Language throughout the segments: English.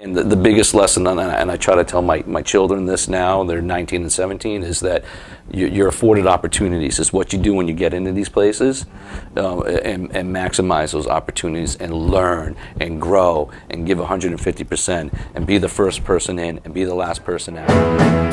And the biggest lesson, and I try to tell my children this now, they're 19 and 17, is that you're afforded opportunities. It's what you do when you get into these places, and maximize those opportunities and learn and grow and give 150% and be the first person in and be the last person out.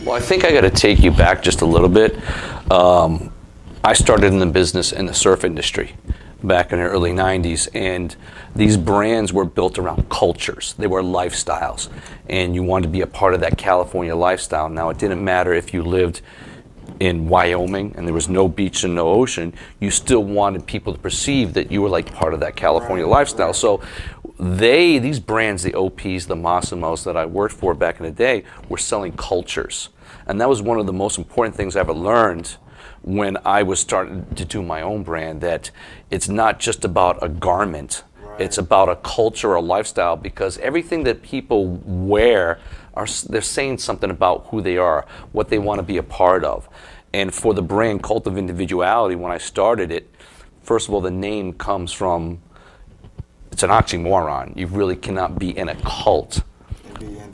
Well, I think I got to take you back just a little bit. I started in the business in the surf industry back in the early 90s, and these brands were built around cultures. They were lifestyles, and you wanted to be a part of that California lifestyle. Now, it didn't matter if you lived in Wyoming and there was no beach and no ocean, you still wanted people to perceive that you were like part of that California lifestyle. So these brands, the OPs, the Massimos that I worked for back in the day, were selling cultures. And that was one of the most important things I ever learned when I was starting to do my own brand, that it's not just about a garment, it's about a culture or lifestyle, because everything that people wear, they're saying something about who they are, what they want to be a part of. And for the brand Cult of Individuality, when I started it, first of all, the name comes from, it's an oxymoron. You really cannot be in a cult,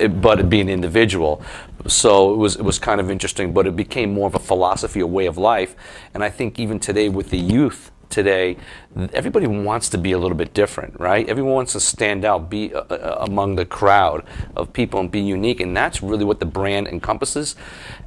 but be an individual. So it was kind of interesting, but it became more of a philosophy, a way of life. And I think even today with the youth today, everybody wants to be a little bit different, right? Everyone wants to stand out, be among the crowd of people and be unique. And that's really what the brand encompasses.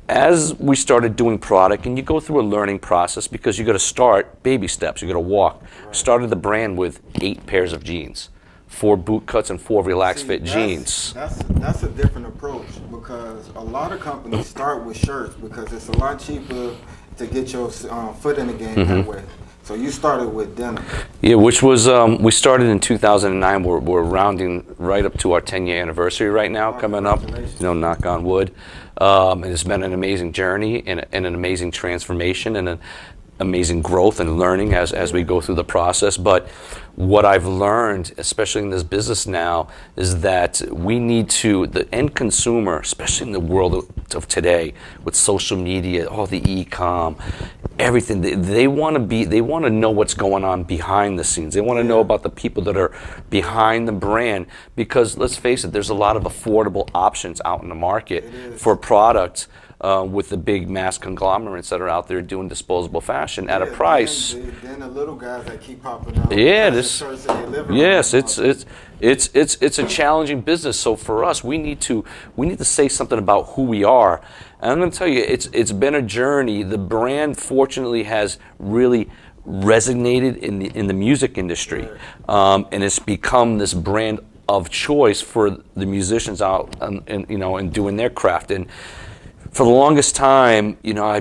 As we started doing product, and you go through a learning process, because you got to start baby steps, you got to walk. Started the brand with 8 pairs of jeans, 4 boot cuts and 4 relaxed fit jeans. That's a different approach, because a lot of companies start with shirts because it's a lot cheaper to get your foot in the game that way. So you started with denim. Yeah, which was, we started in 2009. We're rounding right up to our 10-year anniversary right now, coming up, knock on wood. And it's been an amazing journey and an amazing transformation and an amazing growth and learning as we go through the process. But what I've learned, especially in this business now, is that we need to, the end consumer, especially in the world of today, with social media, all the e-com, everything, they want to know what's going on behind the scenes. They want to know about the people that are behind the brand, because let's face it, there's a lot of affordable options out in the market for products. With the big mass conglomerates that are out there doing disposable fashion at a price. Then the little guys that keep popping up. Yeah, it's a challenging business. So for us, we need to say something about who we are. And I'm going to tell you, it's been a journey. The brand, fortunately, has really resonated in the music industry, and it's become this brand of choice for the musicians out and doing their craft. And for the longest time, I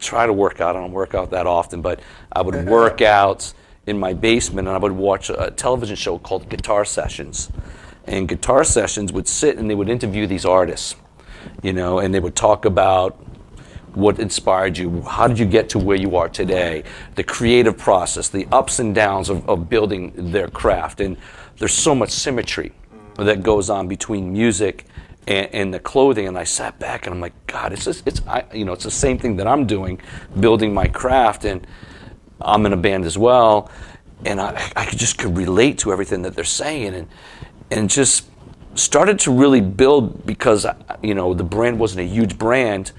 try to work out. I don't work out that often, but I would work out in my basement, and I would watch a television show called Guitar Sessions. And Guitar Sessions would sit and they would interview these artists, and they would talk about what inspired you, how did you get to where you are today, the creative process, the ups and downs of building their craft. And there's so much symmetry that goes on between music and the clothing, and I sat back and I'm like, God, it's the same thing that I'm doing, building my craft, and I'm in a band as well, and I just could relate to everything that they're saying, and just started to really build, because the brand wasn't a huge brand.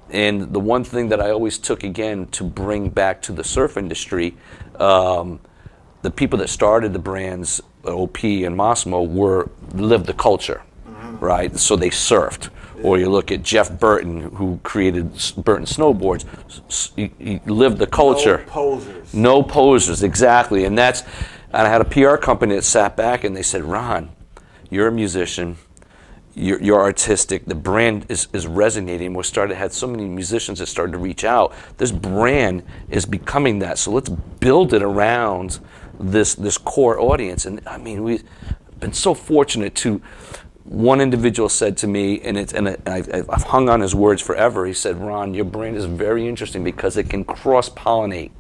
And the one thing that I always took again to bring back to the surf industry, the people that started the brands, OP and Massimo, lived the culture. Right, so they surfed. Or you look at Jeff Burton, who created Burton Snowboards. He lived the culture. No posers. No posers, exactly. And And I had a PR company that sat back and they said, Ron, you're a musician, you're artistic, the brand is resonating. We had so many musicians that started to reach out. This brand is becoming that, so let's build it around this core audience. And I mean, we've been so fortunate to, one individual said to me, and I've hung on his words forever, he said, Ron, your brand is very interesting because it can cross-pollinate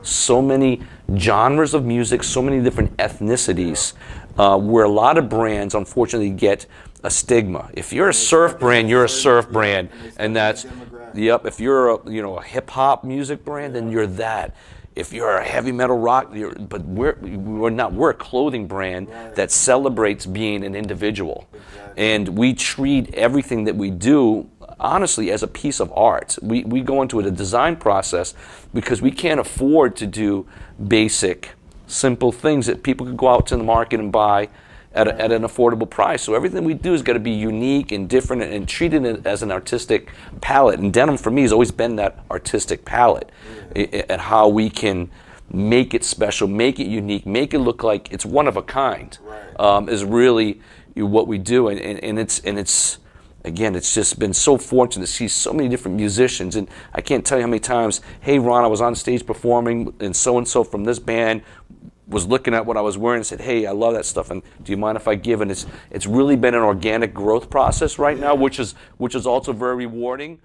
so many genres of music, so many different ethnicities, where a lot of brands unfortunately get a stigma. If you're a surf brand, you're a surf brand, and that's, yep. If you're a hip hop music brand, then you're that. If you're a heavy metal rock, but we're not. We're a clothing brand that celebrates being an individual, and we treat everything that we do honestly as a piece of art. We go into a design process because we can't afford to do basic, simple things that people could go out to the market and buy at an affordable price. So everything we do has got to be unique and different and treated it as an artistic palette. And denim for me has always been that artistic palette at how we can make it special, make it unique, make it look like it's one of a kind. Is really what we do. And it's again, it's just been so fortunate to see so many different musicians. And I can't tell you how many times, hey Ron, I was on stage performing and so from this band was looking at what I was wearing and said, hey, I love that stuff, and do you mind if I give? And it's really been an organic growth process right now, which is also very rewarding.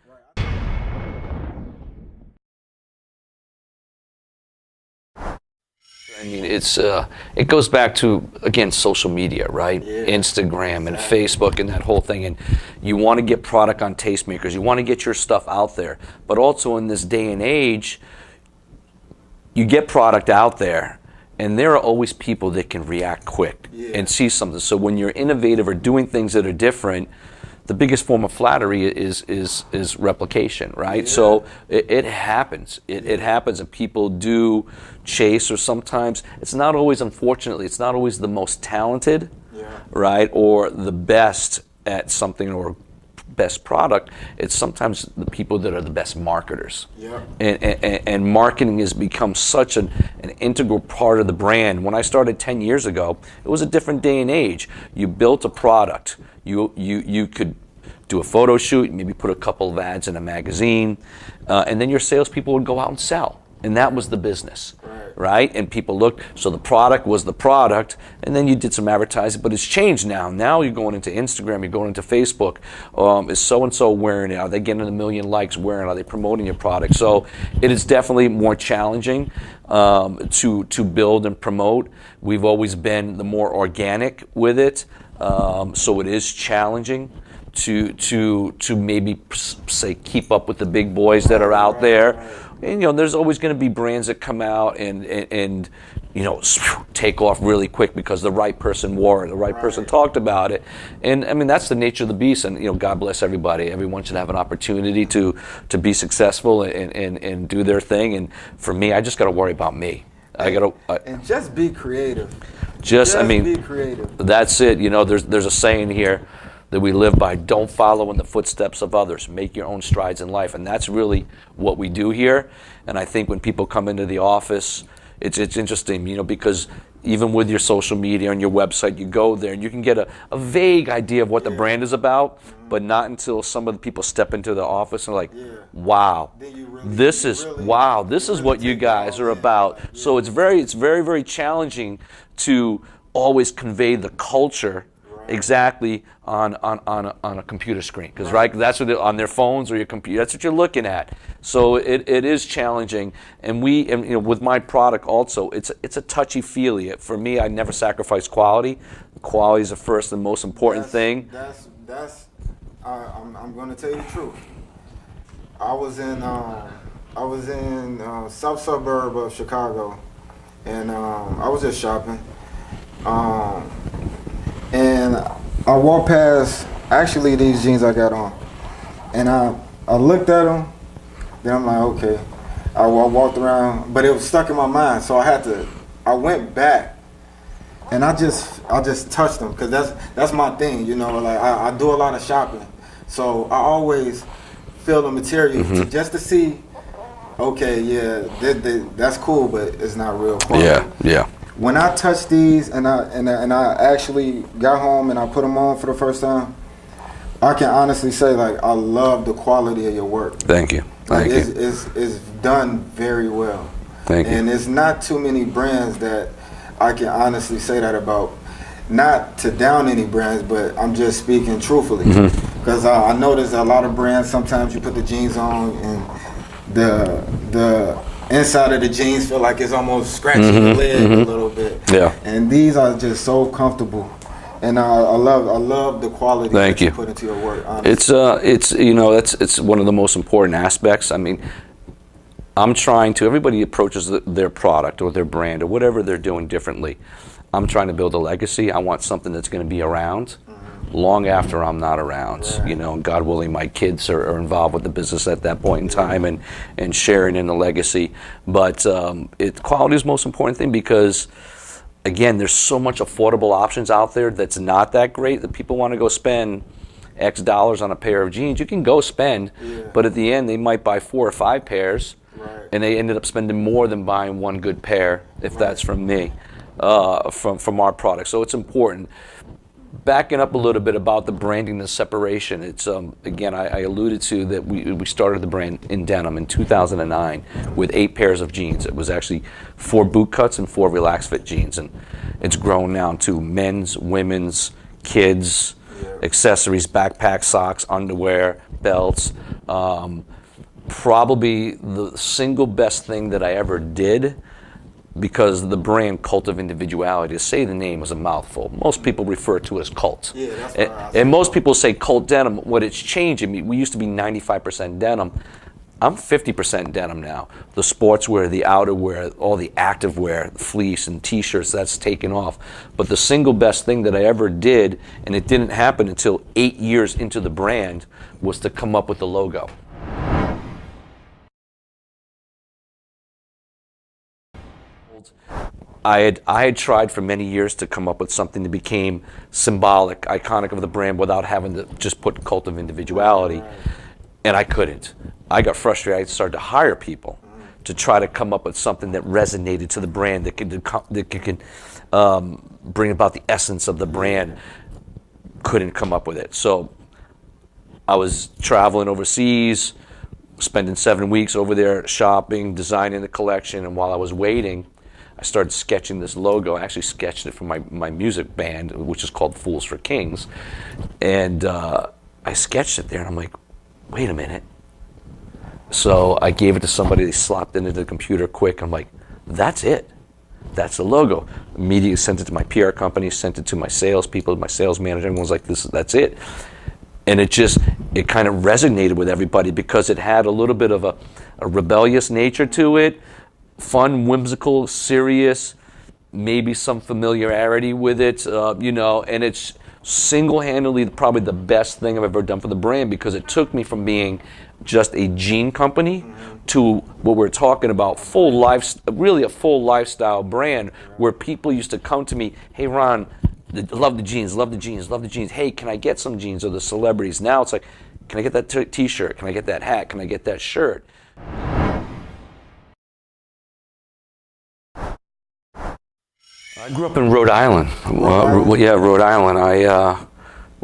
I mean, it goes back to, again, social media, right? Instagram and Facebook and that whole thing. And you want to get product on Tastemakers. You want to get your stuff out there. But also in this day and age, you get product out there, and there are always people that can react quick and see something. So when you're innovative or doing things that are different, the biggest form of flattery is replication, right? So it happens. It happens, and people do chase, or sometimes it's not always, unfortunately, it's not always the most talented, right, or the best at something or best product. It's sometimes the people that are the best marketers. And marketing has become such an integral part of the brand. When I started 10 years ago, it was a different day and age. You built a product. You could do a photo shoot, maybe put a couple of ads in a magazine, and then your salespeople would go out and sell. And that was the business, right? And people looked, so the product was the product, and then you did some advertising, but it's changed now. Now you're going into Instagram, you're going into Facebook. Is so-and-so wearing it? Are they getting 1 million likes wearing it? Are they promoting your product? So it is definitely more challenging to build and promote. We've always been the more organic with it, so it is challenging to maybe say keep up with the big boys that are out there. And there's always going to be brands that come out and take off really quick because the right person wore it, the right person talked about it. And I mean, that's the nature of the beast. And God bless everybody. Everyone should have an opportunity to be successful and do their thing. And for me, I just got to worry about me. And just be creative. I mean, be creative. That's it. There's a saying here that we live by: don't follow in the footsteps of others, make your own strides in life. And that's really what we do here. And I think when people come into the office, it's interesting, because even with your social media and your website, you go there and you can get a vague idea of what the brand is about, but not until some of the people step into the office and are like, wow, this is what you guys are about. So it's very, very challenging to always convey the culture exactly on a computer screen, because that's what on their phones or your computer, that's what you're looking at. So it is challenging, and with my product also, it's a touchy-feely. For me, I never sacrifice quality. Quality is the first and most important thing. I'm going to tell you the truth. I was in south suburb of Chicago, and I was just shopping. And I walked past, actually, these jeans I got on. And I looked at them, then I'm like, okay. I walked around, but it was stuck in my mind, so I went back, and I just touched them, because that's my thing, like I do a lot of shopping. So I always feel the material just to see, okay, that's cool, but it's not real quality. Yeah. when I touched these and I actually got home and I put them on for the first time, I can honestly say, like, I love the quality of your work. Thank you. Thank you. It's done very well. Thank you. And there's not too many brands that I can honestly say that about. Not to down any brands, but I'm just speaking truthfully. Because I notice a lot of brands, sometimes you put the jeans on and the inside of the jeans feel like it's almost scratching the leg a little bit. Yeah. And these are just so comfortable. And I love the quality that you put into your work, honestly. It's you know, it's one of the most important aspects. I mean, everybody approaches their product or their brand or whatever they're doing differently. I'm trying to build a legacy. I want something that's going to be around long after I'm not around. You know, and God willing, my kids are involved with the business at that point in time and sharing in the legacy. But quality is the most important thing because, again, there's so much affordable options out there that's not that great that people want to go spend X dollars on a pair of jeans. You can go spend, but at the end they might buy 4 or 5 pairs, and they ended up spending more than buying one good pair, if that's from me. From our product. So it's important. Backing up a little bit about the branding, the separation, it's again, I alluded to that we started the brand in denim in 2009 with 8 pairs of jeans. It was actually 4 boot cuts and 4 relaxed fit jeans, and it's grown now to men's, women's, kids, accessories, backpacks, socks, underwear, belts. Probably the single best thing that I ever did, because the brand Cult of Individuality, to say the name is a mouthful. Most people refer to it as cult. Yeah, that's what and most people say cult denim. What it's changed, we used to be 95% denim. I'm 50% denim now. The sportswear, the outerwear, all the activewear, fleece and t-shirts, that's taken off. But the single best thing that I ever did, and it didn't happen until 8 years into the brand, was to come up with the logo. I had tried for many years to come up with something that became symbolic, iconic of the brand without having to just put Cult of Individuality, and I couldn't. I got frustrated. I started to hire people to try to come up with something that resonated to the brand, that could bring about the essence of the brand. Couldn't come up with it. So I was traveling overseas, spending 7 weeks over there shopping, designing the collection, and while I was waiting, I started sketching this logo. I actually sketched it for my music band, which is called Fools for Kings. And I sketched it there, and I'm like, wait a minute. So I gave it to somebody. They slopped it into the computer quick. I'm like, that's it. That's the logo. Immediately sent it to my PR company, sent it to my salespeople, my sales manager. Everyone's like, that's it. And it kind of resonated with everybody because it had a little bit of a rebellious nature to it. Fun, whimsical, serious, maybe some familiarity with it, and it's single-handedly probably the best thing I've ever done for the brand, because it took me from being just a jean company to what we're talking about, really a full lifestyle brand, where people used to come to me, hey Ron, love the jeans, love the jeans, love the jeans. Hey, can I get some jeans? Or the celebrities. Now it's like, can I get that t-shirt? Can I get that hat? Can I get that shirt? I grew up in Rhode Island. Rhode Island. I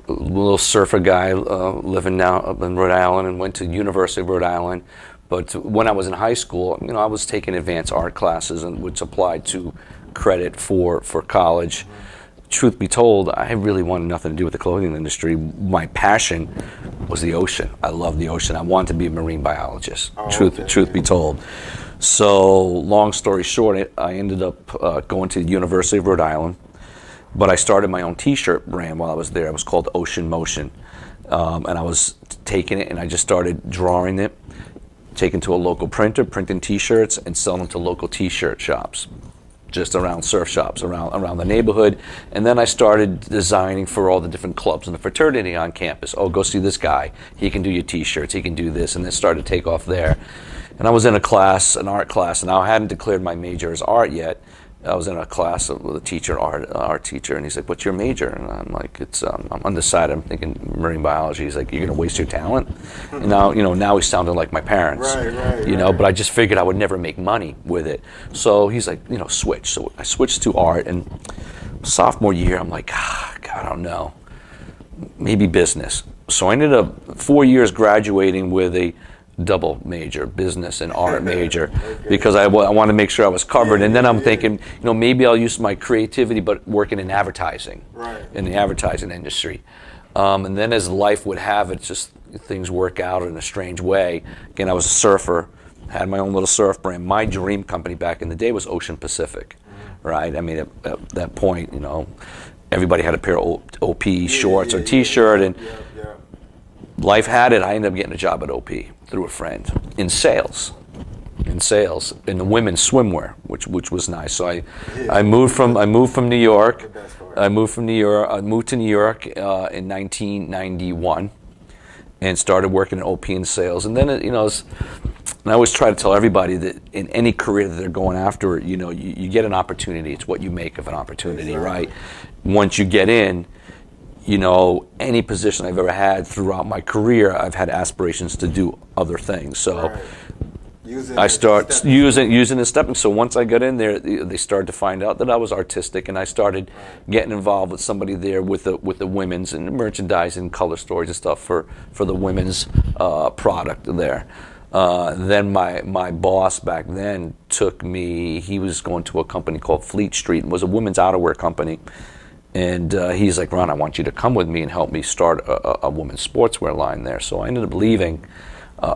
little surfer guy living now up in Rhode Island, and went to University of Rhode Island. But when I was in high school, I was taking advanced art classes, and which applied to credit for college. Truth be told, I really wanted nothing to do with the clothing industry. My passion was the ocean. I love the ocean. I wanted to be a marine biologist. Truth be told. So, long story short, I ended up going to the University of Rhode Island, but I started my own t-shirt brand while I was there. It was called Ocean Motion, and I was taking it and I just started drawing it, taking to a local printer, printing t-shirts, and selling them to local t-shirt shops, just around surf shops around the neighborhood. And then I started designing for all the different clubs and the fraternity on campus. Oh, go see this guy. He can do your t-shirts. He can do this. And it started to take off there. And I was in an art class, and I hadn't declared my major as art yet. I was in a class with a teacher, art teacher, and he's like, "What's your major?" And I'm like, I'm undecided. I'm thinking marine biology. He's like, "You're gonna waste your talent." And now, now he's sounding like my parents, Right. But I just figured I would never make money with it. So he's like, switch. So I switched to art, and sophomore year, I'm like, God, I don't know, maybe business. So I ended up 4 years graduating with a double major, business and art major, because I wanted to make sure I was covered. And then I'm thinking, maybe I'll use my creativity, but working in advertising, in the advertising industry. And then as life would have it, just things work out in a strange way. Again, I was a surfer, had my own little surf brand. My dream company back in the day was Ocean Pacific, right? I mean, at that point, everybody had a pair of OP shorts or T-shirt, and life had it. I ended up getting a job at OP through a friend in sales, in the women's swimwear, which was nice. So I moved from New York. I moved to New York in 1991, and started working at OP in sales. And then and I always try to tell everybody that in any career that they're going after, you get an opportunity. It's what you make of an opportunity, right? Once you get in, any position I've ever had throughout my career, I've had aspirations to do other things. So I start using the stepping. So once I got in there, they started to find out that I was artistic, and I started getting involved with somebody there with the women's and merchandising, color stories and stuff for the women's product there. Then my boss back then took me. He was going to a company called Fleet Street. It was a women's outerwear company. And he's like, "Ron, I want you to come with me and help me start a women's sportswear line there." So I ended up leaving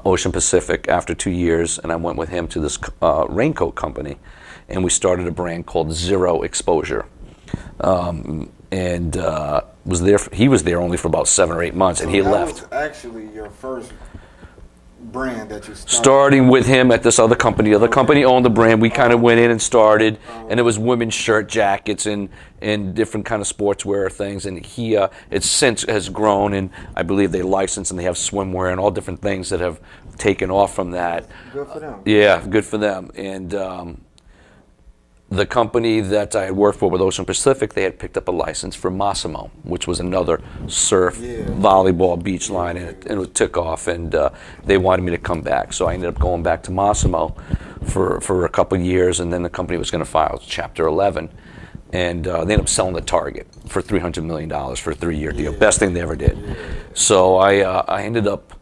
Ocean Pacific after 2 years, and I went with him to this raincoat company, and we started a brand called Zero Exposure. He was there only for about 7 or 8 months, and he left. That was actually your first brand that you started? Starting with him at this other company. The other company owned the brand. We kind of went in and started, and it was women's shirt jackets and different kind of sportswear things. And it since has grown, and I believe they license and they have swimwear and all different things that have taken off from that. Good for them. Yeah, good for them. And the company that I had worked for with Ocean Pacific, they had picked up a license for Massimo, which was another surf, volleyball, beach line, and it took off, and they wanted me to come back. So I ended up going back to Massimo for a couple of years, and then the company was going to file Chapter 11, and they ended up selling the Target for $300 million for a 3-year deal. Best thing they ever did. So I ended up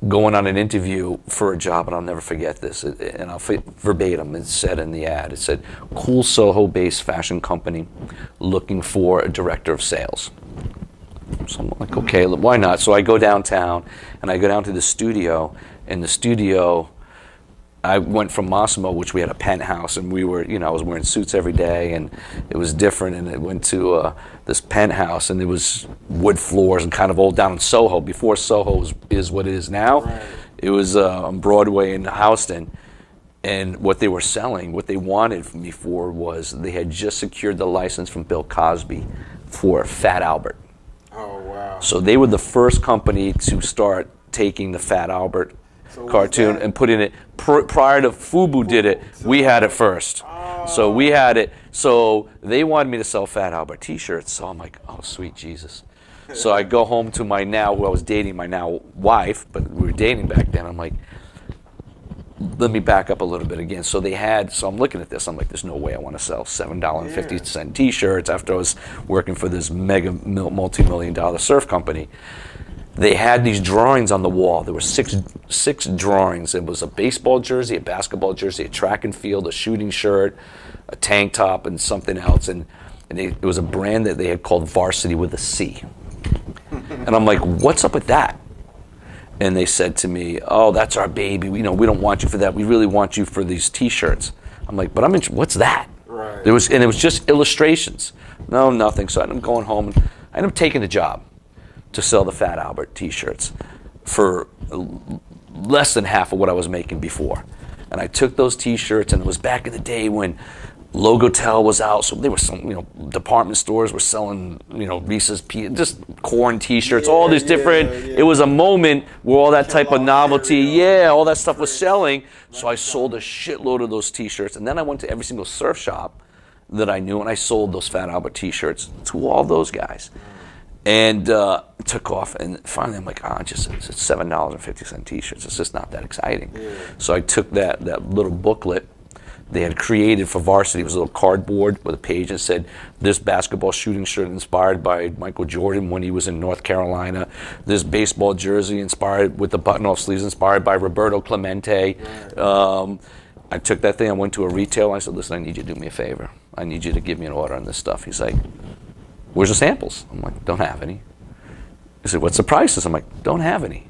going on an interview for a job, and I'll never forget this, and I'll verbatim, it said in the ad, it said, "Cool Soho-based fashion company looking for a director of sales." So I'm like, okay, why not? So I go downtown, and I go down to the studio, and the studio, I went from Massimo, which we had a penthouse, and we were, I was wearing suits every day, and it was different, and it went to this penthouse, and it was wood floors and kind of old down in Soho. Before Soho is what it is now. Right. It was on Broadway in Houston, and what they were selling, what they wanted me for was they had just secured the license from Bill Cosby for Fat Albert. Oh, wow. So they were the first company to start taking the Fat Albert cartoon and putting it prior to Fubu did it. We had it first, so we had it. So they wanted me to sell Fat Albert T-shirts. So I'm like, oh sweet Jesus. So I go home to my who I was dating, my now wife, but we were dating back then. I'm like, let me back up a little bit again. So I'm looking at this. I'm like, there's no way I want to sell $7.50 T-shirts after I was working for this mega multi-million-dollar surf company. They had these drawings on the wall. There were six drawings. It was a baseball jersey, a basketball jersey, a track and field, a shooting shirt, a tank top, and something else. And it was a brand that they had called Varsity with a C. And I'm like, what's up with that? And they said to me, oh, that's our baby. We don't want you for that. We really want you for these T-shirts. I'm like, but what's that? Right. It was just illustrations. No, nothing. So I ended up going home, and I ended up taking the job to sell the Fat Albert T-shirts for less than half of what I was making before. And I took those T-shirts, and it was back in the day when Logotel was out, so there were some, department stores were selling, Reese's just corn T-shirts, all these different. It was a moment where all that type of novelty, all that stuff was selling. So I sold a shitload of those T-shirts, and then I went to every single surf shop that I knew, and I sold those Fat Albert T-shirts to all those guys. And it took off, and finally I'm like, it's $7.50 T-shirts. It's just not that exciting. Yeah. So I took that little booklet they had created for varsity. It was a little cardboard with a page that said, this basketball shooting shirt inspired by Michael Jordan when he was in North Carolina. This baseball jersey inspired with the button-off sleeves inspired by Roberto Clemente. Right. I took that thing, I went to a retailer, I said, listen, I need you to do me a favor. I need you to give me an order on this stuff. He's like, where's the samples? I'm like, don't have any. He said, what's the prices? I'm like, don't have any.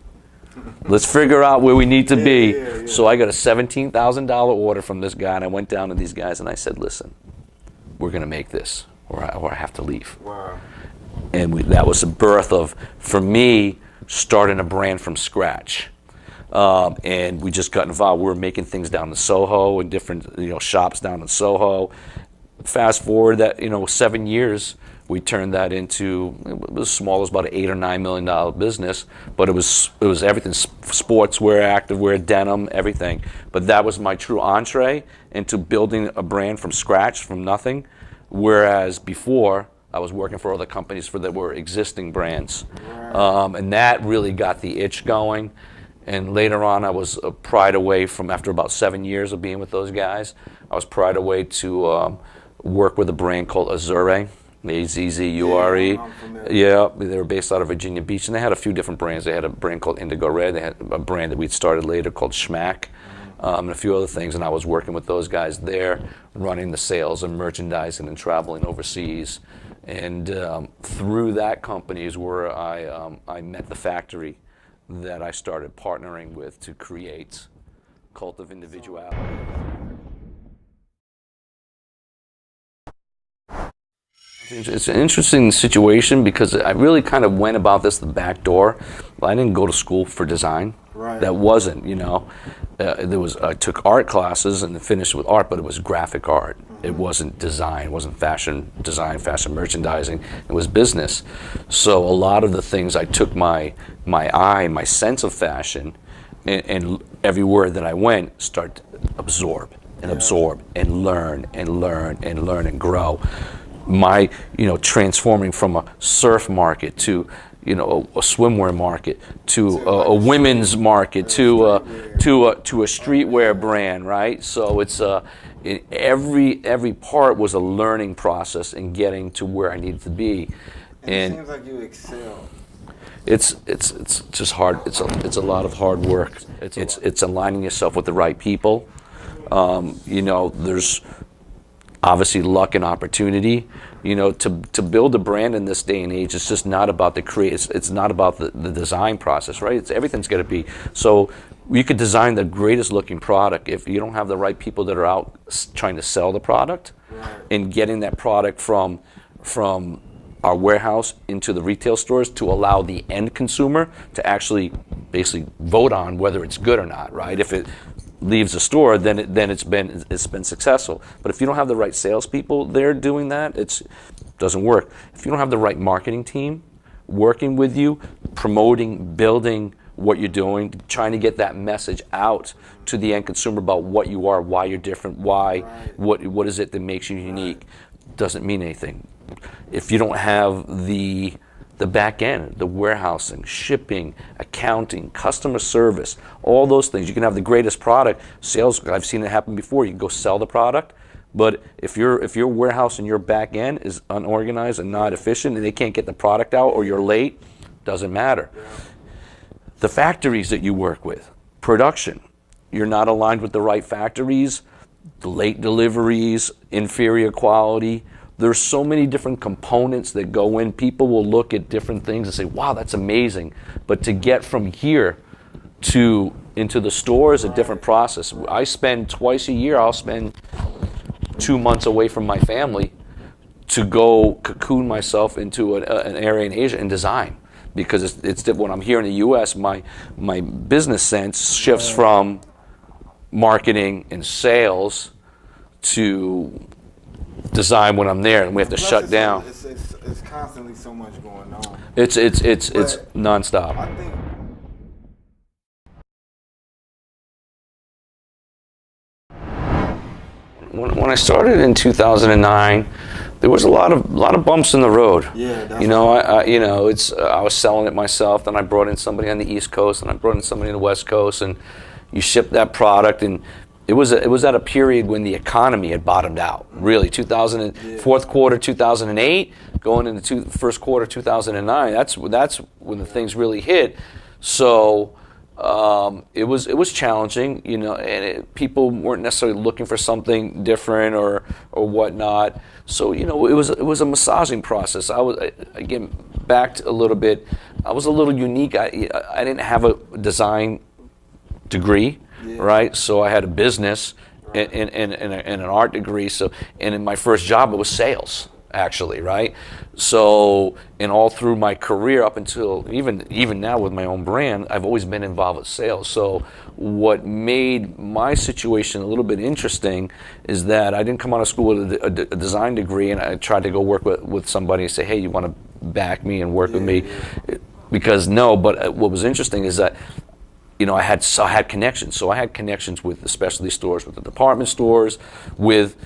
Let's figure out where we need to be. Yeah. So I got a $17,000 order from this guy, and I went down to these guys, and I said, listen, we're going to make this, or I have to leave. Wow. And that was the birth of, for me, starting a brand from scratch. And we just got involved. We were making things down in Soho and different shops down in Soho. Fast forward that 7 years, we turned that into, it was small, it was about an $8 or $9 million business, but it was everything, sportswear, activewear, denim, everything. But that was my true entree into building a brand from scratch, from nothing, whereas before I was working for other companies that were existing brands. And that really got the itch going. And later on, I was pried away from, after about 7 years of being with those guys, I was pried away to work with a brand called Azure, Azzure. Yeah, they were based out of Virginia Beach, and they had a few different brands. They had a brand called Indigo Red. They had a brand that we'd started later called Schmack, and a few other things. And I was working with those guys there, running the sales and merchandising and traveling overseas. And through that company is where I met the factory that I started partnering with to create Cult of Individuality. It's an interesting situation because I really kind of went about this the back door. I didn't go to school for design. Right. That wasn't, I took art classes and finished with art, but it was graphic art. Mm-hmm. It wasn't design. It wasn't fashion design, fashion merchandising. It was business. So a lot of the things I took my eye, my sense of fashion, and everywhere that I went, start to absorb and learn and grow. My, transforming from a surf market to, a swimwear market to a women's market to a streetwear brand, right? So it's every part was a learning process in getting to where I needed to be. And it seems like you excel. It's just hard. It's a lot of hard work. It's aligning yourself with the right people. There's obviously luck and opportunity. To build a brand in this day and age, it's just not about it's not about the design process, right? Everything's got to be. So you could design the greatest looking product if you don't have the right people that are out trying to sell the product, right, and getting that product from our warehouse into the retail stores to allow the end consumer to actually basically vote on whether it's good or not, right? If it leaves the store, then it's been successful. But if you don't have the right salespeople there doing that, it doesn't work. If you don't have the right marketing team working with you, promoting, building what you're doing, trying to get that message out to the end consumer about what you are, why you're different, why, right, what is it that makes you unique, doesn't mean anything. If you don't have the back end, the warehousing, shipping, accounting, customer service, all those things. You can have the greatest product, sales, I've seen it happen before, you can go sell the product, but if your warehouse and your back end is unorganized and not efficient and they can't get the product out or you're late, doesn't matter. Yeah. The factories that you work with, production, you're not aligned with the right factories, the late deliveries, inferior quality. There's so many different components that go in. People will look at different things and say, wow, that's amazing. But to get from here into the store is a different process. I spend twice a year, I'll spend 2 months away from my family to go cocoon myself into an area in Asia and design. Because it's when I'm here in the U.S., my business sense shifts from marketing and sales to design when I'm there, and we have to shut down. It's constantly so much going on. It's nonstop. I think when I started in 2009, there was a lot of bumps in the road. Yeah, you know, I was selling it myself. Then I brought in somebody on the East Coast, and I brought in somebody on the West Coast, and you ship that product, and it was at a period when the economy had bottomed out. Really, fourth quarter 2008, going into first quarter 2009. That's when the things really hit. So it was challenging, you know, and people weren't necessarily looking for something different or whatnot. So, you know, it was a massaging process. I was, again, back a little bit. I was a little unique. I didn't have a design degree, right? So I had a business and an art degree. So, and in my first job, it was sales, actually, right? So, and all through my career up until even now with my own brand, I've always been involved with sales. So what made my situation a little bit interesting is that I didn't come out of school with a design degree, and I tried to go work with somebody and say, hey, you want to back me and work with me? Because but what was interesting is that, you know, I had connections. So I had connections with the specialty stores, with the department stores, with,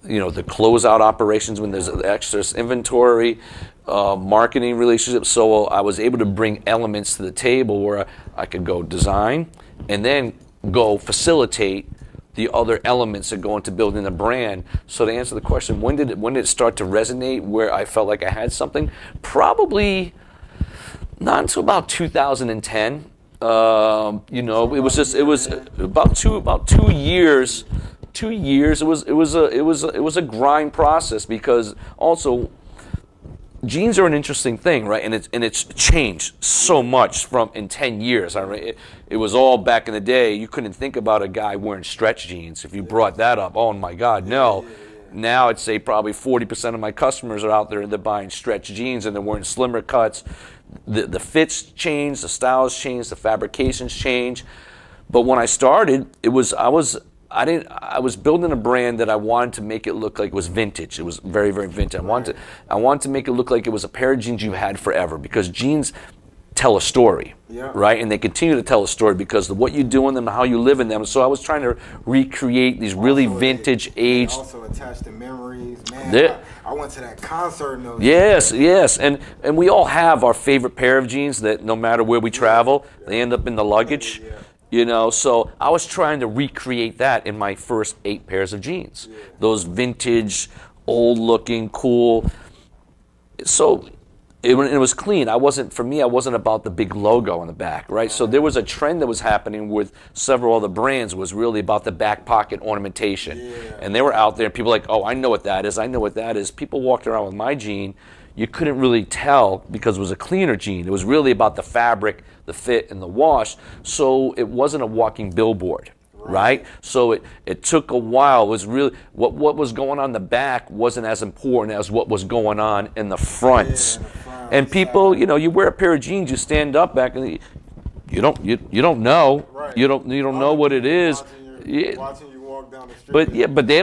you know, the closeout operations when there's excess inventory, marketing relationships. So I was able to bring elements to the table where I could go design and then go facilitate the other elements that go into building a brand. So to answer the question, when did it start to resonate where I felt like I had something? Probably not until about 2010. You know, it was about 2 years. 2 years. It was a grind process, because also jeans are an interesting thing, right? And it's changed so much in 10 years. It was all back in the day. You couldn't think about a guy wearing stretch jeans. If you brought that up, oh my God, no. Now I'd say probably 40% of my customers are out there and they're buying stretch jeans and they're wearing slimmer cuts. The fits change, the styles change, the fabrications change. But when I started, I was building a brand that I wanted to make it look like it was vintage. It was very, very vintage. I wanted to make it look like it was a pair of jeans you've had forever, because jeans tell a story, right? And they continue to tell a story because of what you do in them and how you live in them. So I was trying to recreate these really vintage aged. Also attached to memories, man. I went to that concert in those Yes, and we all have our favorite pair of jeans that no matter where we travel, they end up in the luggage. You know, so I was trying to recreate that in my first 8 pairs of jeans. Those vintage, old-looking, cool. So it was clean. I wasn't about the big logo on the back, right? So there was a trend that was happening with several other brands, was really about the back pocket ornamentation. And they were out there, and people were like, oh, I know what that is. I know what that is. People walked around with my jean. You couldn't really tell because it was a cleaner jean. It was really about the fabric, the fit, and the wash. So it wasn't a walking billboard, right? So it took a while. It was really what was going on in the back wasn't as important as what was going on in the fronts. And people, you know, you wear a pair of jeans, you stand up back, and you don't know, you don't know what it is. Watching you walk down the street. But they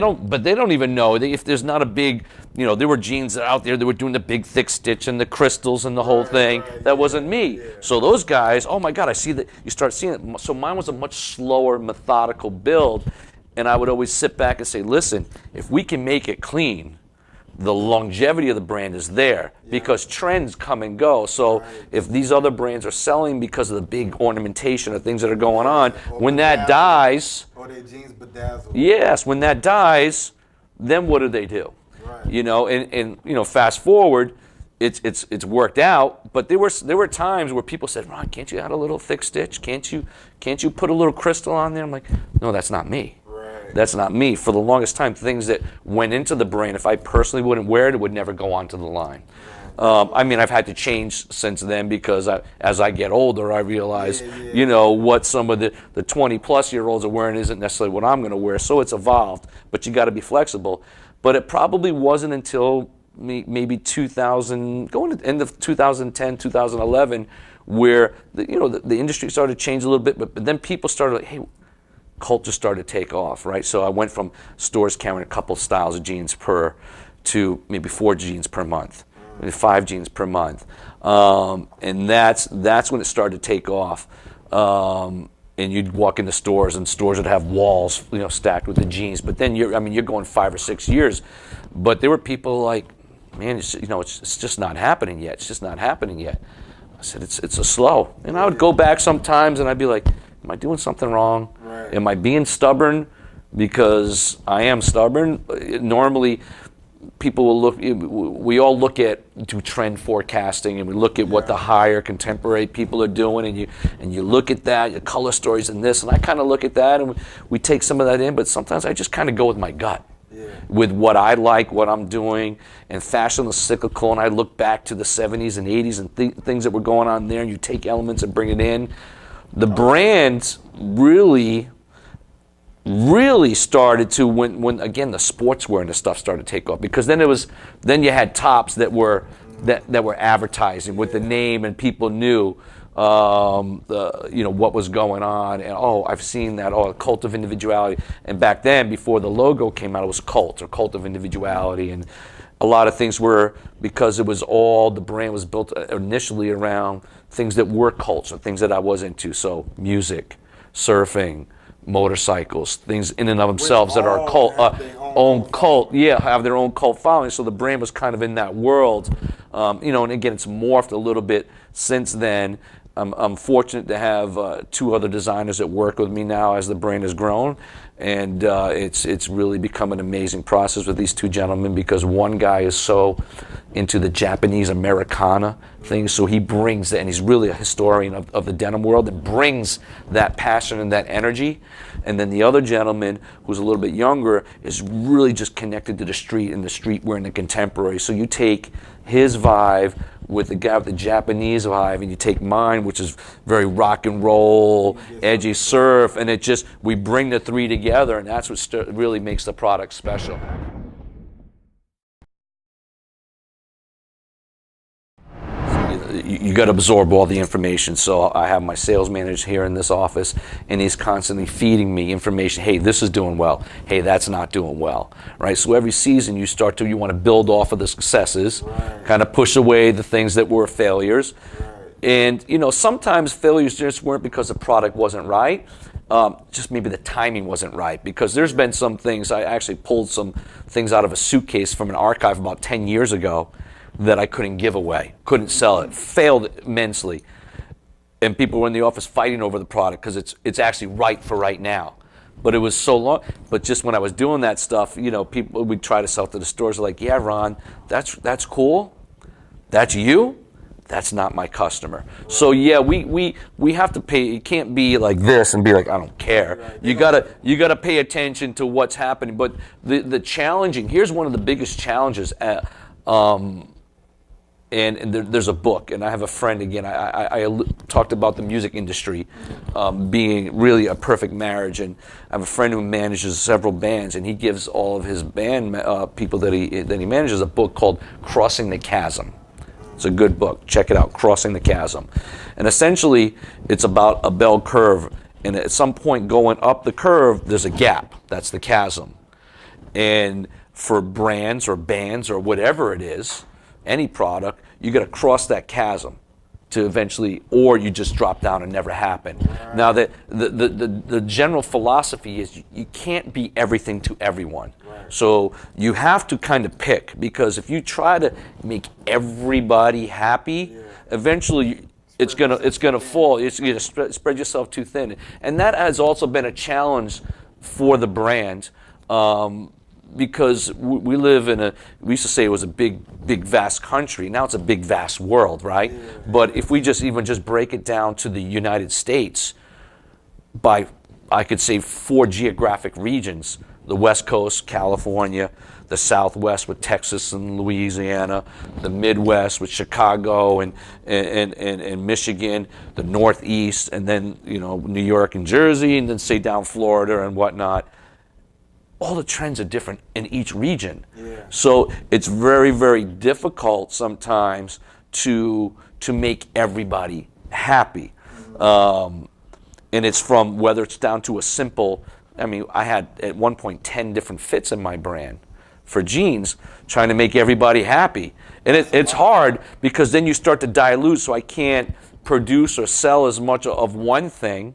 don't even know if there's not a big, you know, there were jeans out there that were doing the big thick stitch and the crystals and the whole thing. That wasn't me. So those guys, oh my God, I see that. You start seeing it. So mine was a much slower, methodical build, and I would always sit back and say, listen, if we can make it clean, the longevity of the brand is there, because trends come and go. So if these other brands are selling because of the big ornamentation of things that are going on, when that dies, or their jeans bedazzled. Yes, when that dies, then what do? You know, and you know, fast forward, it's worked out. But there were times where people said, Ron, can't you add a little thick stitch? Can't you put a little crystal on there? I'm like, no, that's not me. That's not me. For the longest time, things that went into the brand, if I personally wouldn't wear it, it would never go onto the line. I mean, I've had to change since then, because as I get older, I realize, you know, what some of the 20-plus-year-olds are wearing isn't necessarily what I'm going to wear. So it's evolved, but you got to be flexible. But it probably wasn't until maybe 2000, going to the end of 2010, 2011, where the industry started to change a little bit, but then people started like, hey, culture started to take off, right? So I went from stores carrying a couple styles of jeans to maybe 4 jeans per month, maybe 5 jeans per month, and that's when it started to take off. and you'd walk into stores, and stores would have walls, stacked with the jeans. But then you're going 5 or 6 years. But there were people like, man, it's just not happening yet. It's just not happening yet. I said, it's a slow. And I would go back sometimes, and I'd be like, am I doing something wrong? Right. Am I being stubborn? Because I am stubborn. Normally, people will look. We all look do trend forecasting, and we look at what the higher contemporary people are doing, and you look at that, your color stories and this, and I kind of look at that, and we take some of that in. But sometimes I just kind of go with my gut, with what I like, what I'm doing, and fashion is cyclical. And I look back to the 70s and 80s and things that were going on there, and you take elements and bring it in. The brand really started to when again the sportswear and the stuff started to take off, because then you had tops that were advertising with the name, and people knew what was going on, and I've seen that, Cult of Individuality. And back then, before the logo came out, it was Cult of Individuality, and a lot of things were, because it was the brand was built initially around things that were cults or things that I was into. So music, surfing, motorcycles, things in and of themselves that are cult, have their own cult following. So the brand was kind of in that world, and again, it's morphed a little bit since then. I'm fortunate to have 2 other designers that work with me now as the brand has grown, and it's really become an amazing process with these 2 gentlemen, because one guy is so into the Japanese Americana thing, so he brings that, and he's really a historian of the denim world, and brings that passion and that energy. And then the other gentleman, who's a little bit younger, is really just connected to the street, and the streetwear and the contemporary. So you take his vibe with the guy with the Japanese vibe, and you take mine, which is very rock and roll, edgy surf, and we bring the 3 together, and that's what really makes the product special. You got to absorb all the information. So I have my sales manager here in this office, and he's constantly feeding me information. Hey, this is doing well. Hey, that's not doing well, right? So every season you want to build off of the successes, kind of push away the things that were failures. And sometimes failures just weren't because the product wasn't right. Just maybe the timing wasn't right, because there's been some things. I actually pulled some things out of a suitcase from an archive about 10 years ago that I couldn't give away, couldn't sell it, failed immensely. And people were in the office fighting over the product because it's actually right for right now. But it was so long. But just when I was doing that stuff, people would try to sell to the stores, like, yeah, Ron, that's cool. That's you. That's not my customer. So yeah, we have to pay. You can't be like this and be like, I don't care. You gotta pay attention to what's happening. But the challenging, here's one of the biggest challenges. And there's a book, and I have a friend, again, I talked about the music industry being really a perfect marriage, and I have a friend who manages several bands, and he gives all of his band people that he manages a book called Crossing the Chasm. It's a good book. Check it out, Crossing the Chasm. And essentially, it's about a bell curve, and at some point going up the curve, there's a gap. That's the chasm. And for brands or bands or whatever it is, any product, you got to cross that chasm to eventually, or you just drop down and never happen. Right. Now, the general philosophy is you can't be everything to everyone. Right. So you have to kind of pick, because if you try to make everybody happy, eventually it's gonna fall. You're gonna spread yourself too thin, and that has also been a challenge for the brand. Because we live we used to say it was a big, vast country. Now it's a big, vast world, right? Yeah. But if we just break it down to the United States, I could say 4 geographic regions: the West Coast, California; the Southwest with Texas and Louisiana; the Midwest with Chicago and Michigan; the Northeast, and then New York and Jersey, and then say down Florida and whatnot. All the trends are different in each region. Yeah. So it's very, very difficult sometimes to make everybody happy. And it's from, whether it's down to a simple, I had at one point 10 different fits in my brand for jeans, trying to make everybody happy. And it's hard, because then you start to dilute, so I can't produce or sell as much of one thing,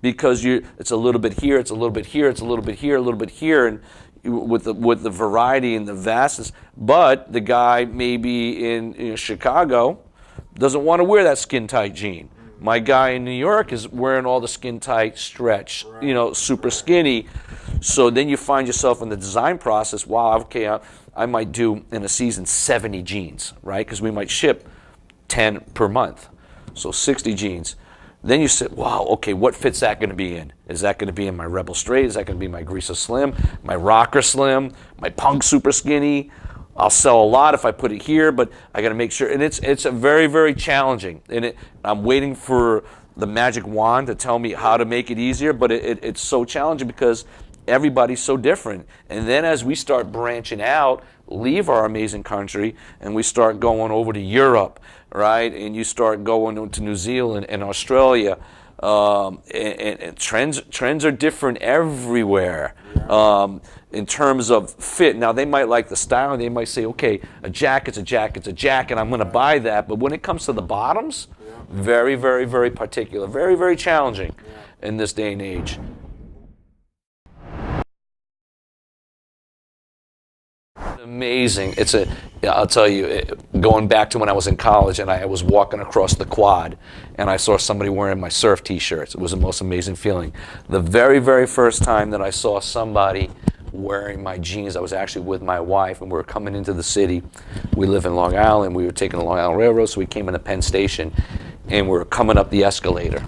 because it's a little bit here, it's a little bit here, it's a little bit here, a little bit here, and with the variety and the vastness. But the guy maybe in Chicago doesn't want to wear that skin tight jean. My guy in New York is wearing all the skin tight stretch, super skinny. So then you find yourself in the design process, wow, okay, I might do in a season 70 jeans, right? Because we might ship 10 per month. So 60 jeans. Then you say, wow, okay, what fit's that going to be in? Is that going to be in my Rebel Straight? Is that going to be my Greaser Slim, my Rocker Slim, my Punk Super Skinny? I'll sell a lot if I put it here, but I got to make sure. And it's a very, very challenging. And I'm waiting for the magic wand to tell me how to make it easier, but it's so challenging because everybody's so different. And then as we start branching out, leave our amazing country, and we start going over to Europe, right? And you start going to New Zealand and Australia, and trends are different everywhere. In terms of fit. Now they might like the style and they might say, okay, a jacket's a jacket, I'm going to buy that. But when it comes to the bottoms, very, very, very particular, very, very challenging in this day and age. Amazing. I'll tell you, going back to when I was in college and I was walking across the quad and I saw somebody wearing my surf t-shirts. It was the most amazing feeling. The very, very first time that I saw somebody wearing my jeans, I was actually with my wife and we were coming into the city. We live in Long Island. We were taking the Long Island Railroad, so we came into Penn Station and we were coming up the escalator.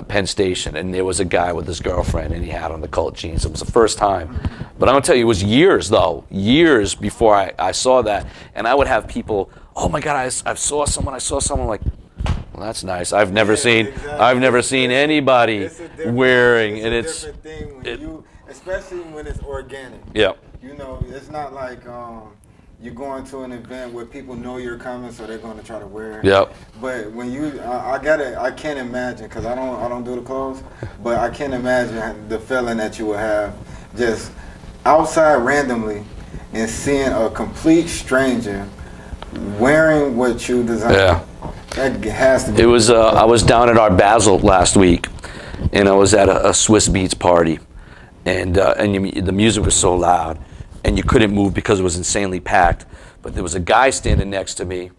Penn Station, and there was a guy with his girlfriend, and he had on the cult jeans. It was the first time. But I'm going to tell you, it was years before I saw that. And I would have people, oh my God, I saw someone like, well, that's nice. I've never seen anybody wearing, and it's a different thing especially when it's organic. Yeah. It's not like you're going to an event where people know you're coming, so they're going to try to wear it. Yep. But when I can't imagine, because I don't do the clothes, but I can't imagine the feeling that you would have just outside randomly and seeing a complete stranger wearing what you designed. Yeah. That has to be. It was. I was down at Art Basel last week, and I was at a Swiss Beats party, and the music was so loud. And you couldn't move because it was insanely packed. But there was a guy standing next to me,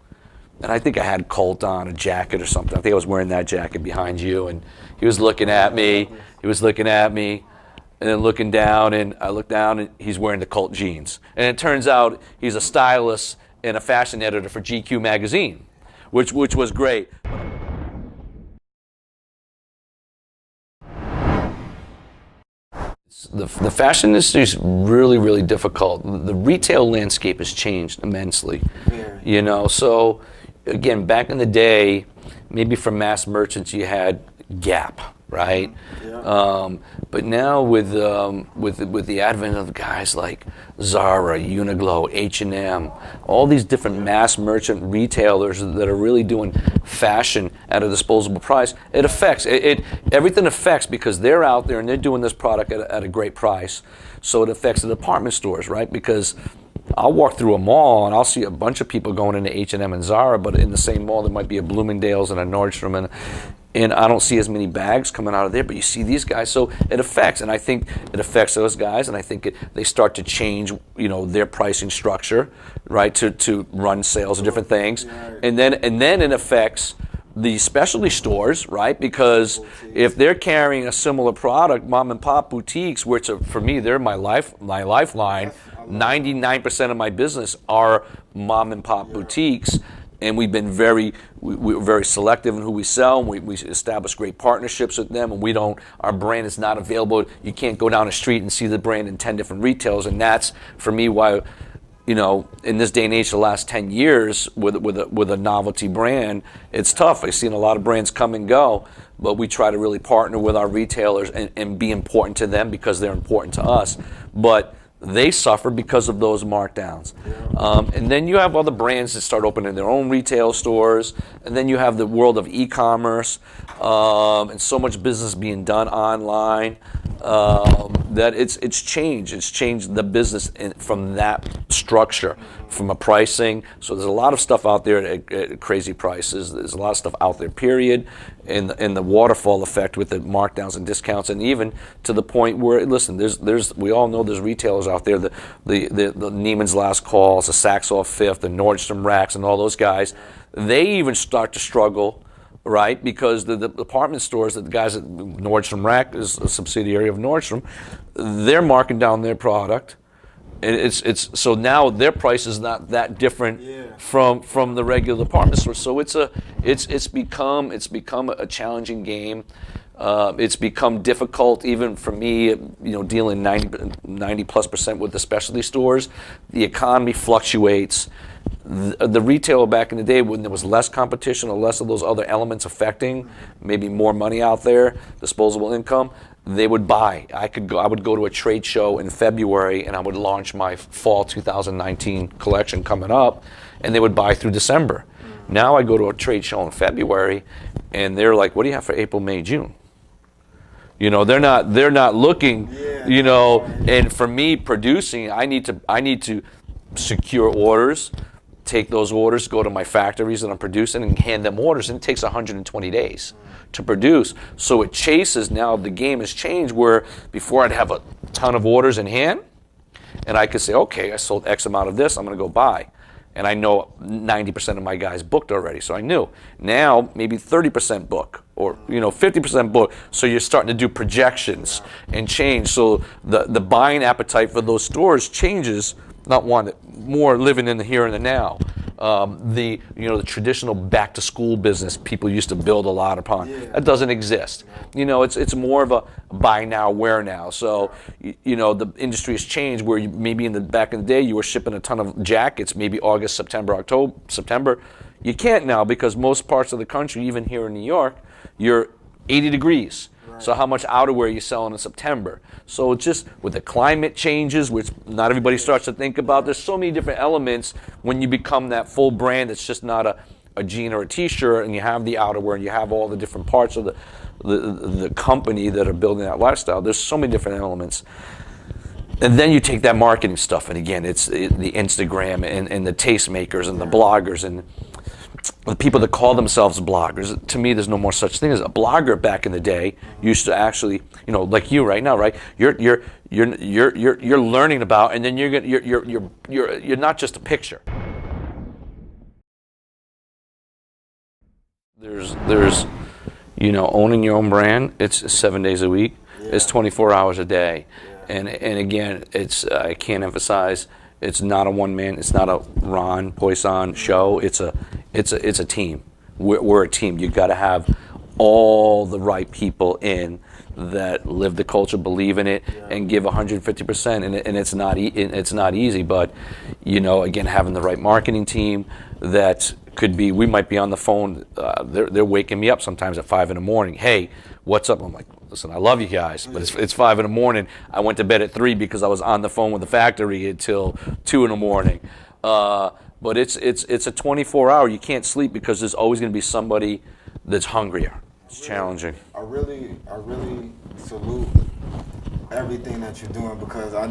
and I think I had Colt on, a jacket or something. I think I was wearing that jacket behind you, and he was looking at me. And then looking down, and I looked down, and he's wearing the Colt jeans. And it turns out he's a stylist and a fashion editor for GQ magazine, which was great. The fashion industry is really, really difficult. The retail landscape has changed immensely. Yeah. So again, back in the day, maybe for mass merchants you had Gap, right? Yeah. But now with the advent of guys like Zara, Uniqlo, H&M, all these different mass merchant retailers that are really doing fashion at a disposable price, everything affects because they're out there and they're doing this product at a great price. So it affects the department stores, right? Because I'll walk through a mall and I'll see a bunch of people going into H&M and Zara, but in the same mall there might be a Bloomingdale's and a Nordstrom, and I don't see as many bags coming out of there, but you see these guys. So it affects, and I think it affects those guys, and I think they start to change, their pricing structure, right, to run sales and different things, and then it affects the specialty stores, right? Because if they're carrying a similar product, mom and pop boutiques, which for me they're my lifeline. 99% of my business are mom and pop boutiques. And we've been we're very selective in who we sell. We establish great partnerships with them, and our brand is not available. You can't go down the street and see the brand in 10 different retailers, and that's for me why, in this day and age, the last 10 years with a novelty brand, it's tough. I've seen a lot of brands come and go, but we try to really partner with our retailers and be important to them because they're important to us. But they suffer because of those markdowns. And then you have other brands that start opening their own retail stores, and then you have the world of e-commerce, and so much business being done online that it's changed. It's changed the business from that structure from a pricing. So there's a lot of stuff out there at crazy prices. There's a lot of stuff out there, period, in the waterfall effect with the markdowns and discounts, and even to the point where, listen, there's we all know there's retailers out there, the Neiman's Last Calls, the Saks Off Fifth, the Nordstrom Racks, and all those guys. They even start to struggle, right? Because the department stores, that the guys at Nordstrom Rack is a subsidiary of Nordstrom, they're marking down their product. It's so now their price is not that different from the regular department store. So it's become a challenging game. It's become difficult even for me, dealing 90+% with the specialty stores. The economy fluctuates. The retailer back in the day, when there was less competition or less of those other elements affecting, maybe more money out there, disposable income, they would buy. I would go to a trade show in February and I would launch my fall 2019 collection coming up, and they would buy through December. Now I go to a trade show in February and they're like, what do you have for April, May, June? They're not looking, and for me producing, I need to secure orders, take those orders, go to my factories that I'm producing and hand them orders, and it takes 120 days to produce. So it chases, now the game has changed, where before I'd have a ton of orders in hand and I could say, okay, I sold X amount of this, I'm going to go buy. And I know 90% of my guys booked already, so I knew. Now maybe 30% book, or 50% book. So you're starting to do projections and change. So the buying appetite for those stores changes. Not one, more living in the here and the now. The traditional back to school business people used to build a lot upon, that doesn't exist. It's more of a buy now, wear now. So the industry has changed, where maybe back in the day you were shipping a ton of jackets, maybe August, September. You can't now, because most parts of the country, even here in New York, you're 80 degrees. So how much outerwear are you selling in September? So it's just with the climate changes, which not everybody starts to think about. There's so many different elements when you become that full brand. It's just not a jean or a t-shirt, and you have the outerwear and you have all the different parts of the company that are building that lifestyle. There's so many different elements. And then you take that marketing stuff, and again, it's the Instagram and the tastemakers and the bloggers and the people that call themselves bloggers. To me, there's no more such thing as a blogger. Back in the day, used to actually, like you right now, right? You're learning about, and then you're not just a picture. There's owning your own brand. It's 7 days a week. It's 24 hours a day, and again, I can't emphasize. It's not a one-man. It's not a Ron Poisson show. It's a team. We're a team. You got to have all the right people in that live the culture, believe in it, and give 150%. And it's not easy. But again, having the right marketing team that could be. We might be on the phone. They're waking me up sometimes at 5 a.m. Hey, what's up? I'm like, listen, I love you guys, but it's 5 a.m. I went to bed at 3 because I was on the phone with the factory until 2 a.m. But it's a 24-hour. You can't sleep because there's always going to be somebody that's hungrier. It's challenging. I really salute everything that you're doing, because I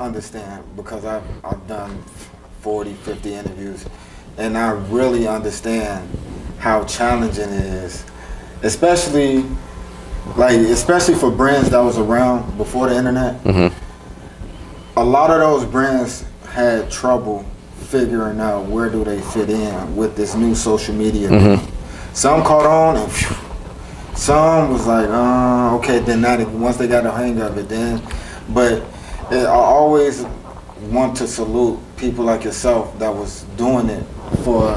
understand, because I've done 40, 50 interviews, and I really understand how challenging it is, especially for brands that was around before the internet. Mm-hmm. A lot of those brands had trouble figuring out where do they fit in with this new social media. Mm-hmm. Some caught on, and some was like, okay, then once they got the hang of it, then. But I always want to salute people like yourself that was doing it for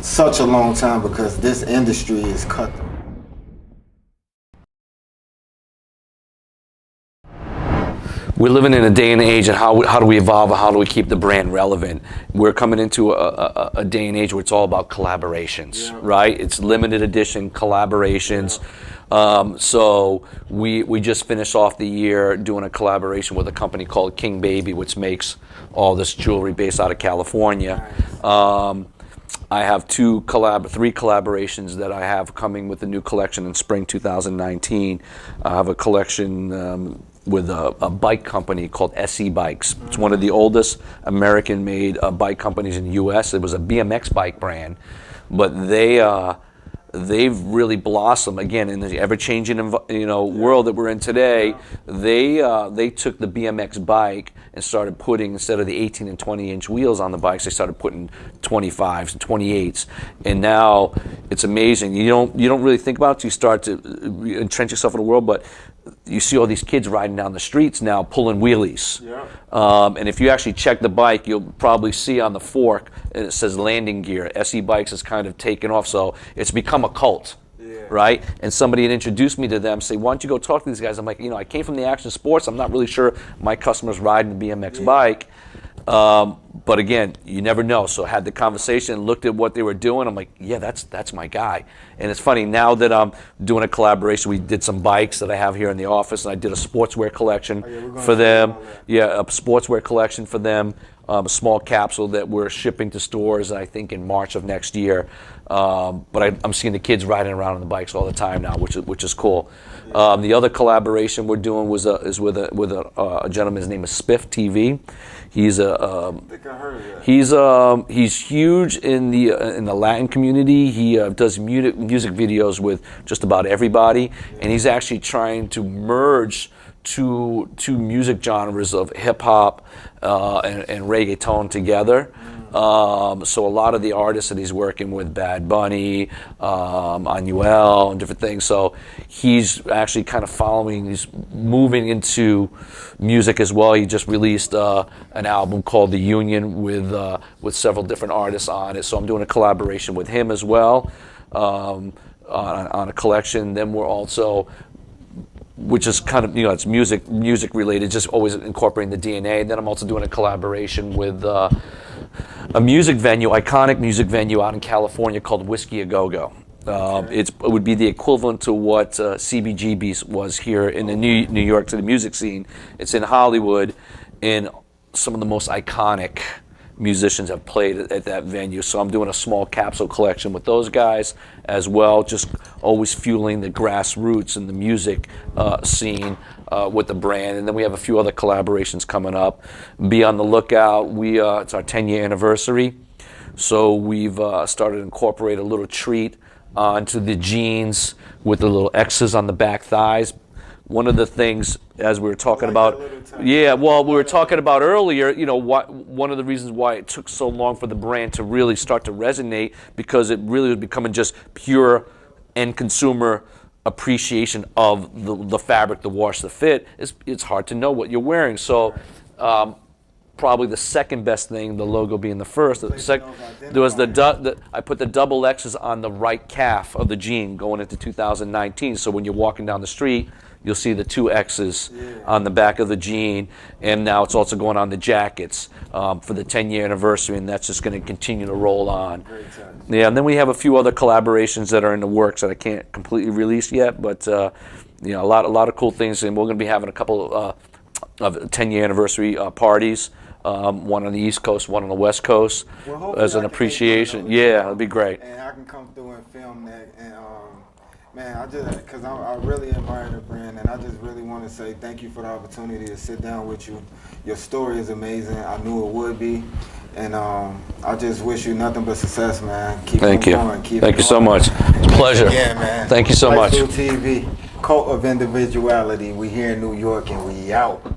such a long time, because this industry is cutthroat. We're living in a day and age, and how do we evolve? How do we keep the brand relevant? We're coming into a day and age where it's all about collaborations, right? It's limited edition collaborations. So we just finished off the year doing a collaboration with a company called King Baby, which makes all this jewelry based out of California. I have three collaborations that I have coming with the new collection in spring 2019. I have a collection with a bike company called SE Bikes. It's one of the oldest American-made bike companies in the U.S. It was a BMX bike brand, but they've really blossomed again in the ever-changing world that we're in today. They took the BMX bike and started putting, instead of the 18 and 20-inch wheels on the bikes, they started putting 25s and 28s, and now it's amazing. You don't really think about it till you start to entrench yourself in the world, but you see all these kids riding down the streets now pulling wheelies. Yeah. And if you actually check the bike, you'll probably see on the fork, and it says landing gear. SE Bikes has kind of taken off, so it's become a cult. Yeah. Right? And somebody had introduced me to them, say, why don't you go talk to these guys? I'm like, I came from the action sports. I'm not really sure my customers riding the BMX bike. But again, you never know. So I had the conversation, looked at what they were doing. I'm like, yeah, that's my guy. And it's funny, now that I'm doing a collaboration, we did some bikes that I have here in the office, and I did a sportswear collection for them. Yeah, a sportswear collection for them. A small capsule that we're shipping to stores, I think, in March of next year. But I'm seeing the kids riding around on the bikes all the time now, which is cool. The other collaboration we're doing is with a gentleman. His name is Spiff TV. He's he's huge in the Latin community. He does music videos with just about everybody, and he's actually trying to merge two music genres of hip hop and reggaeton together. So a lot of the artists that he's working with, Bad Bunny, Anuel, and different things. So he's actually kind of he's moving into music as well. He just released an album called The Union with several different artists on it. So I'm doing a collaboration with him as well on a collection. Then we're also, which is kind of, it's music related, just always incorporating the DNA. And then I'm also doing a collaboration with a music venue, iconic music venue out in California called Whiskey A Go Go. It would be the equivalent to what CBGB's was here in the New York City music scene. It's in Hollywood, and some of the most iconic musicians have played at that venue. So I'm doing a small capsule collection with those guys as well, just always fueling the grassroots and the music scene with the brand. And then we have a few other collaborations coming up. Be on the lookout. It's our 10-year anniversary, so we've started to incorporate a little treat onto the jeans with the little X's on the back thighs. One of the things, as we were talking about, we were talking about earlier, one of the reasons why it took so long for the brand to really start to resonate, because it really was becoming just pure end consumer appreciation of the fabric, the wash, the fit. It's hard to know what you're wearing. So probably the second best thing, the logo being the first. There was I put the double X's on the right calf of the jean going into 2019. So when you're walking down the street, you'll see the two X's on the back of the jean, and now it's also going on the jackets for the 10-year anniversary, and that's just going to continue to roll on. Yeah, and then we have a few other collaborations that are in the works that I can't completely release yet, but a lot of cool things, and we're going to be having a couple of 10-year anniversary parties. One on the East Coast, one on the West Coast, as an appreciation. Yeah, it'll be great. And I can come through and film that, and man, because I really admire the brand, and I just really want to say thank you for the opportunity to sit down with you. Your story is amazing. I knew it would be, and I just wish you nothing but success, man. Thank you. Thank you so much. It's a pleasure. Yeah, man. Thank you so much. TV, Cult of Individuality. We here in New York, and we out.